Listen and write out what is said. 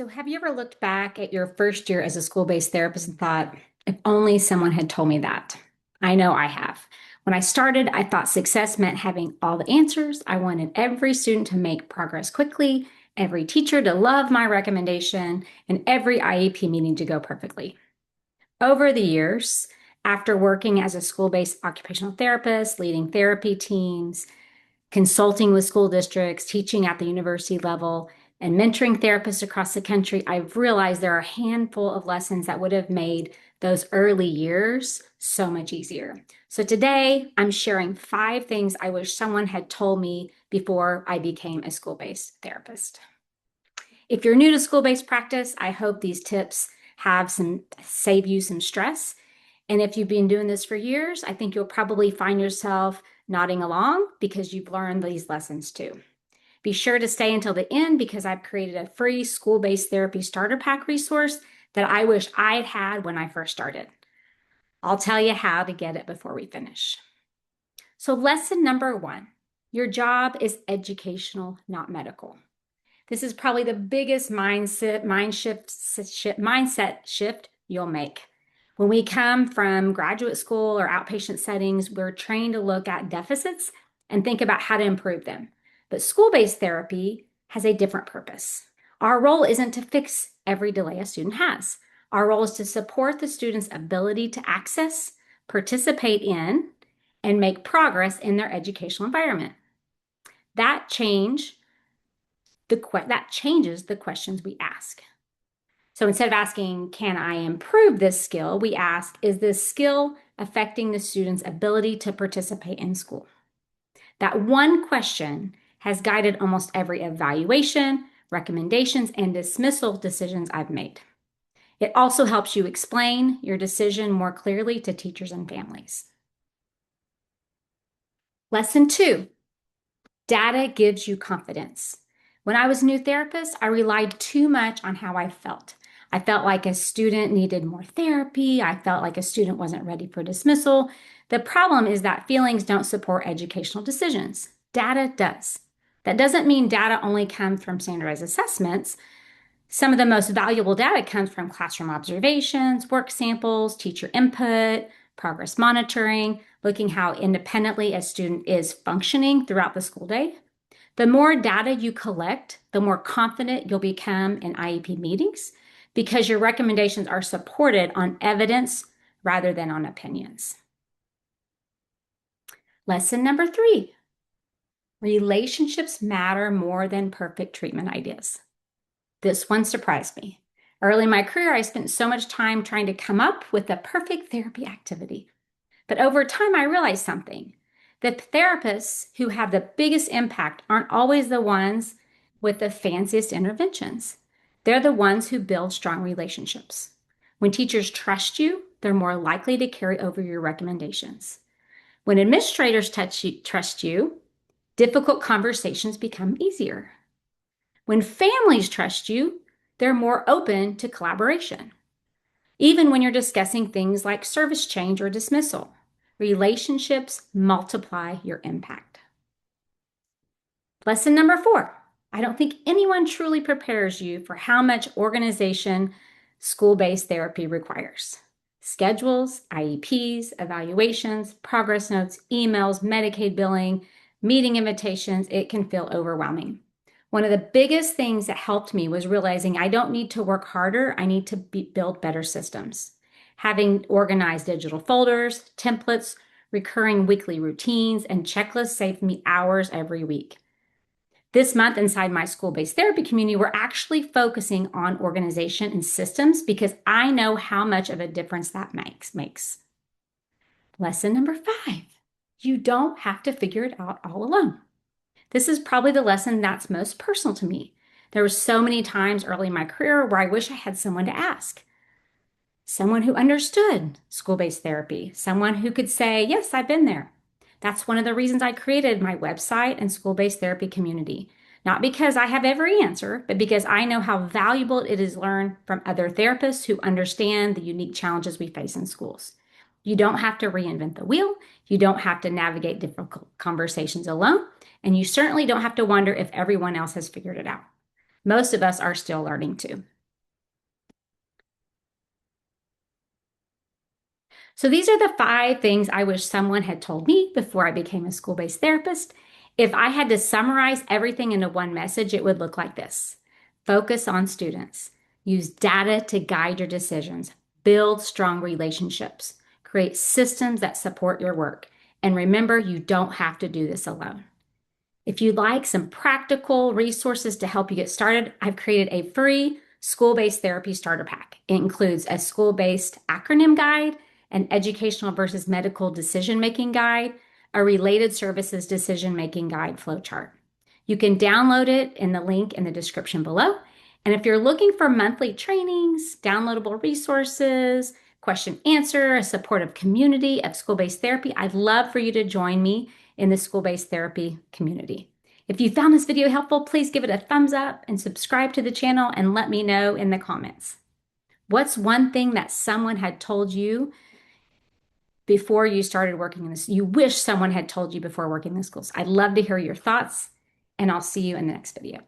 So, have you ever looked back at your first year as a school-based therapist and thought, if only someone had told me that? I know I have. When I started, I thought success meant having all the answers. I wanted every student to make progress quickly, every teacher to love my recommendation, and every IEP meeting to go perfectly. Over the years, after working as a school-based occupational therapist, leading therapy teams, consulting with school districts, teaching at the university level, and mentoring therapists across the country, I've realized there are a handful of lessons that would have made those early years so much easier. So today, I'm sharing 5 things I wish someone had told me before I became a school-based therapist. If you're new to school-based practice, I hope these tips save you some stress. And if you've been doing this for years, I think you'll probably find yourself nodding along because you've learned these lessons too. Be sure to stay until the end because I've created a free school-based therapy starter pack resource that I wish I'd had when I first started. I'll tell you how to get it before we finish. So lesson number 1, your job is educational, not medical. This is probably the biggest mindset shift you'll make. When we come from graduate school or outpatient settings, we're trained to look at deficits and think about how to improve them. But school-based therapy has a different purpose. Our role isn't to fix every delay a student has. Our role is to support the student's ability to access, participate in, and make progress in their educational environment. That changes the questions we ask. So instead of asking, can I improve this skill? We ask, is this skill affecting the student's ability to participate in school? That one question has guided almost every evaluation, recommendations, and dismissal decisions I've made. It also helps you explain your decision more clearly to teachers and families. Lesson 2, data gives you confidence. When I was a new therapist, I relied too much on how I felt. I felt like a student needed more therapy. I felt like a student wasn't ready for dismissal. The problem is that feelings don't support educational decisions. Data does. That doesn't mean data only comes from standardized assessments. Some of the most valuable data comes from classroom observations, work samples, teacher input, progress monitoring, looking how independently a student is functioning throughout the school day. The more data you collect, the more confident you'll become in IEP meetings because your recommendations are supported on evidence rather than on opinions. Lesson number 3, relationships matter more than perfect treatment ideas. This one surprised me. Early in my career, I spent so much time trying to come up with the perfect therapy activity. But over time, I realized something. The therapists who have the biggest impact aren't always the ones with the fanciest interventions. They're the ones who build strong relationships. When teachers trust you, they're more likely to carry over your recommendations. When administrators trust you, difficult conversations become easier. When families trust you, they're more open to collaboration. Even when you're discussing things like service change or dismissal, relationships multiply your impact. Lesson number 4, I don't think anyone truly prepares you for how much organization school-based therapy requires. Schedules, IEPs, evaluations, progress notes, emails, Medicaid billing, meeting invitations, it can feel overwhelming. One of the biggest things that helped me was realizing I don't need to work harder, I need to build better systems. Having organized digital folders, templates, recurring weekly routines, and checklists saved me hours every week. This month inside my school-based therapy community, we're actually focusing on organization and systems because I know how much of a difference that makes. Lesson number 5, you don't have to figure it out all alone. This is probably the lesson that's most personal to me. There were so many times early in my career where I wish I had someone to ask. Someone who understood school-based therapy. Someone who could say, yes, I've been there. That's one of the reasons I created my website and school-based therapy community. Not because I have every answer, but because I know how valuable it is to learn from other therapists who understand the unique challenges we face in schools. You don't have to reinvent the wheel. You don't have to navigate difficult conversations alone. And you certainly don't have to wonder if everyone else has figured it out. Most of us are still learning too. So these are the 5 things I wish someone had told me before I became a school-based therapist. If I had to summarize everything into one message, it would look like this. Focus on students. Use data to guide your decisions. Build strong relationships. Create systems that support your work. And remember, you don't have to do this alone. If you'd like some practical resources to help you get started, I've created a free school-based therapy starter pack. It includes a school-based acronym guide, an educational versus medical decision-making guide, a related services decision-making guide flowchart. You can download it in the link in the description below. And if you're looking for monthly trainings, downloadable resources, question answer, a supportive community of school-based therapy, I'd love for you to join me in the school-based therapy community. If you found this video helpful, please give it a thumbs up and subscribe to the channel and let me know in the comments. What's one thing that someone had told you before you started working in this, you wish someone had told you before working in the schools? I'd love to hear your thoughts, and I'll see you in the next video.